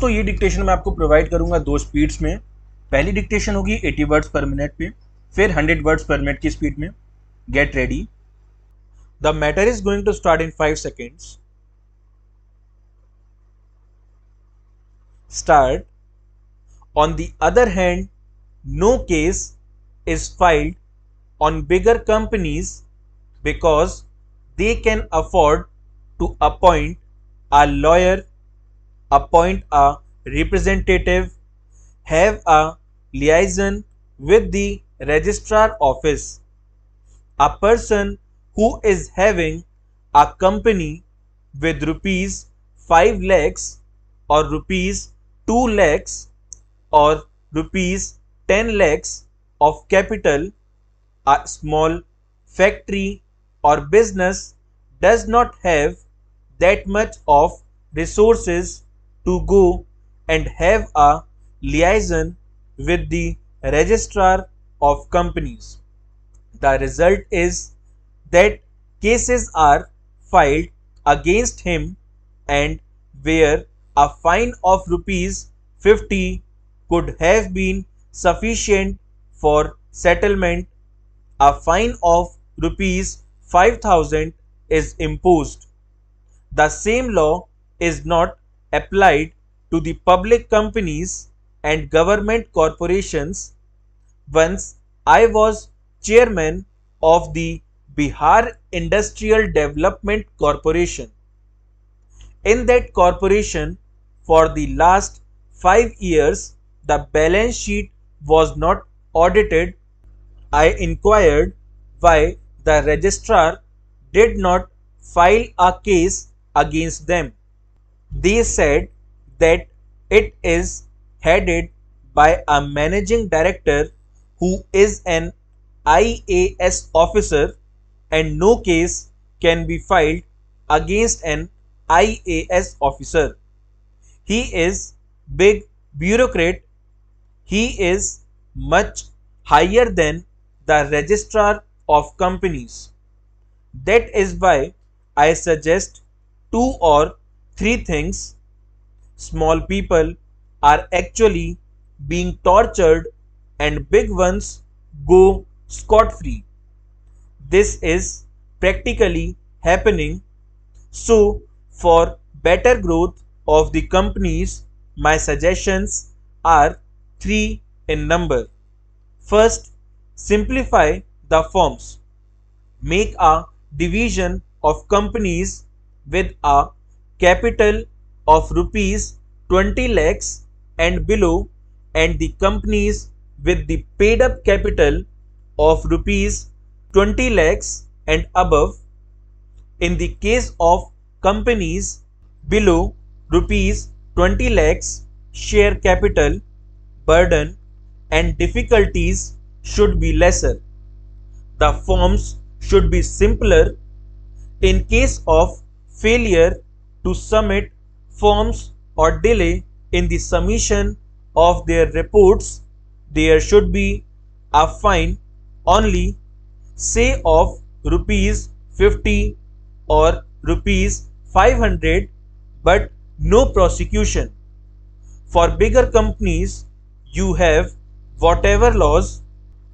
दोस्तों ये डिक्टेशन मैं आपको प्रोवाइड करूंगा दो स्पीड्स में। पहली डिक्टेशन होगी 80 वर्ड्स पर मिनट पे, फिर 100 वर्ड्स पर मिनट की स्पीड में। Get ready. The matter is going to start in 5 seconds. Start. On the other hand, no case is filed on bigger companies because they can afford to appoint a lawyer, appoint a representative, have a liaison with the registrar office. A person who is having a company with rupees 5 lakhs or rupees 2 lakhs or rupees 10 lakhs of capital, a small factory or business does not have that much of resources to go and have a liaison with the registrar of companies. The result is that cases are filed against him, and where a fine of rupees 50 could have been sufficient for settlement, a fine of rupees 5,000 is imposed. The same law is not applied to the public companies and government corporations. Once I was chairman of the Bihar Industrial Development Corporation. In that corporation, for the last 5 years, the balance sheet was not audited. I inquired why the registrar did not file a case against them. They said that it is headed by a managing director who is an IAS officer, and no case can be filed against an IAS officer. He is big bureaucrat. He is much higher than the registrar of companies. That is why I suggest 2 or 3 things. Small people are actually being tortured and big ones go scot-free. This is practically happening. So, for better growth of the companies, my suggestions are 3 in number. First, simplify the forms. Make a division of companies with a capital of rupees 20 lakhs and below, and the companies with the paid up capital of rupees 20 lakhs and above. In the case of companies below rupees 20 lakhs, share capital, burden and difficulties should be lesser. The forms should be simpler. In case of failure to submit forms or delay in the submission of their reports, there should be a fine only, say of rupees 50 or rupees 500, but no prosecution. For bigger companies, you have whatever laws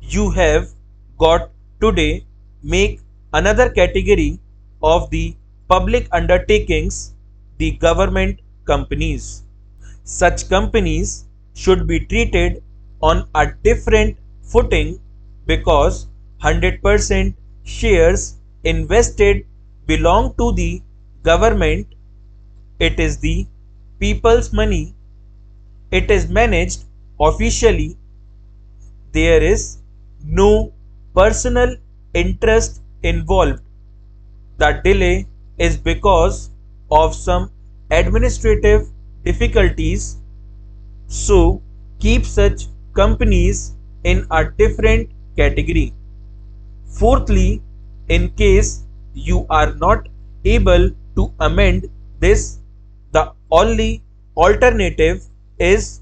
you have got today. Make another category of the public undertakings, the government companies. Such companies should be treated on a different footing because 100% shares invested belong to the government. It is the people's money. It is managed officially. There is no personal interest involved. The delay is because of some administrative difficulties. So keep such companies in a different category. Fourthly, in case you are not able to amend this, the only alternative is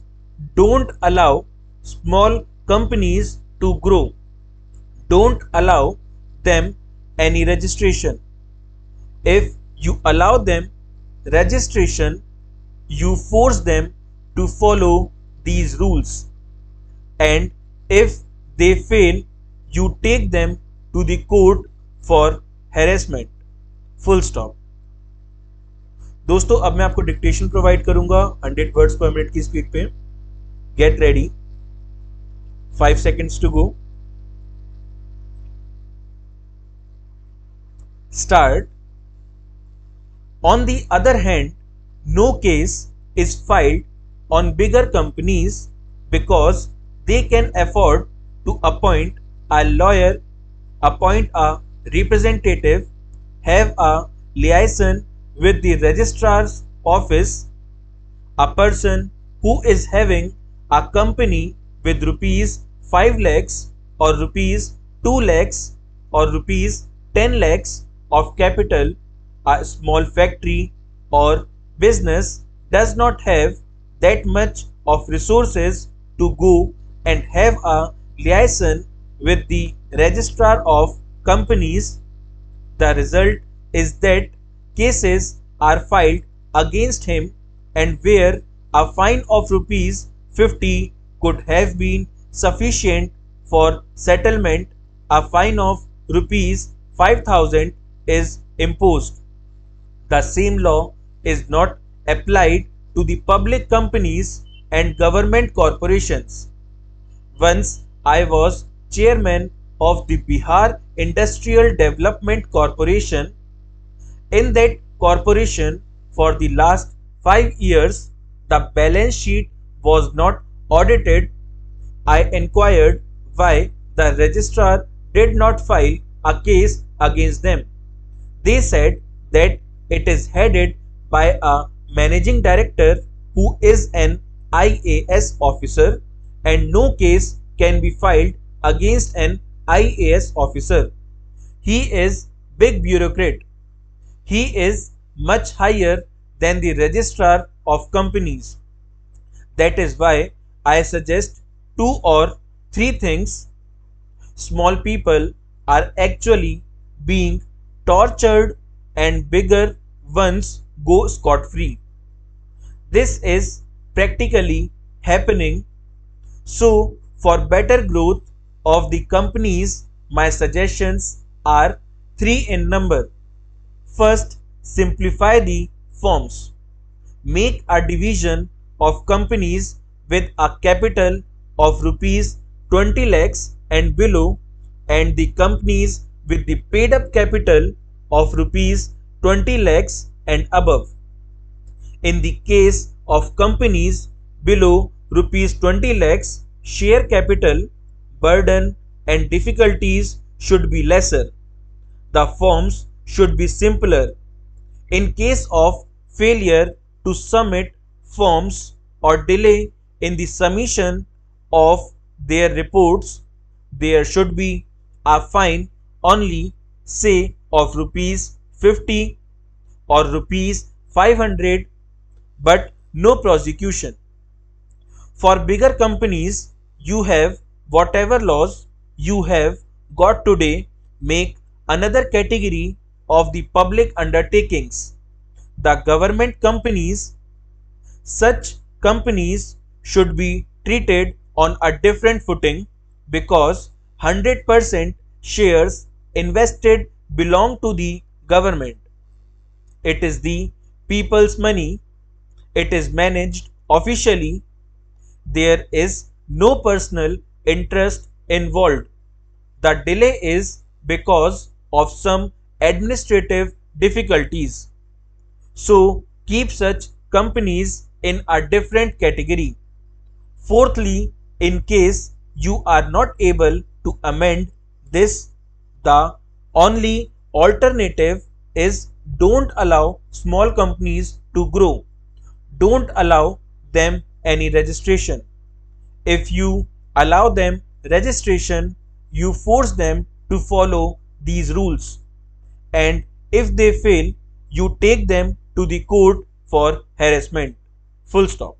don't allow small companies to grow. Don't allow them any registration. If you allow them registration, you force them to follow these rules, and if they fail, you take them to the court for harassment. Full stop. दोस्तों अब मैं आपको dictation provide करूंगा 100 words पर minute की speed पे। Get ready, 5 seconds to go. Start. On the other hand, no case is filed on bigger companies because they can afford to appoint a lawyer, appoint a representative, have a liaison with the registrar's office. A person who is having a company with rupees 5 lakhs or rupees 2 lakhs or rupees 10 lakhs of capital, a small factory or business, does not have that much of resources to go and have a liaison with the registrar of companies. The result is that cases are filed against him, and where a fine of rupees 50 could have been sufficient for settlement, a fine of rupees 5,000 is imposed. The same law is not applied to the public companies and government corporations. Once I was chairman of the Bihar Industrial Development Corporation. In that corporation, for the last 5 years, the balance sheet was not audited. I inquired why the registrar did not file a case against them. They said that it is headed by a managing director who is an IAS officer, and no case can be filed against an IAS officer. He is big bureaucrat. He is much higher than the registrar of companies. That is why I suggest 2 or 3 things. Small people are actually being tortured and bigger ones go scot-free. This is practically happening. So for better growth of the companies, my suggestions are 3 in number. First, simplify the forms. Make a division of companies with a capital of rupees 20 lakhs and below, and the companies with the paid up capital of rupees 20 lakhs and above. In the case of companies below rupees 20 lakhs, share capital, burden and difficulties should be lesser. The forms should be simpler. In case of failure to submit forms or delay in the submission of their reports, there should be a fine only, say of rupees 50 or rupees 500, but no prosecution. For bigger companies, you have whatever laws you have got today. Make another category of the public undertakings, the government companies. Such companies should be treated on a different footing because 100% shares invested belong to the government. It is the people's money. It is managed officially. There is no personal interest involved. The delay is because of some administrative difficulties. So keep such companies in a different category. Fourthly, in case you are not able to amend this, the only alternative is don't allow small companies to grow. Don't allow them any registration. If you allow them registration, you force them to follow these rules, and if they fail, you take them to the court for harassment. Full stop.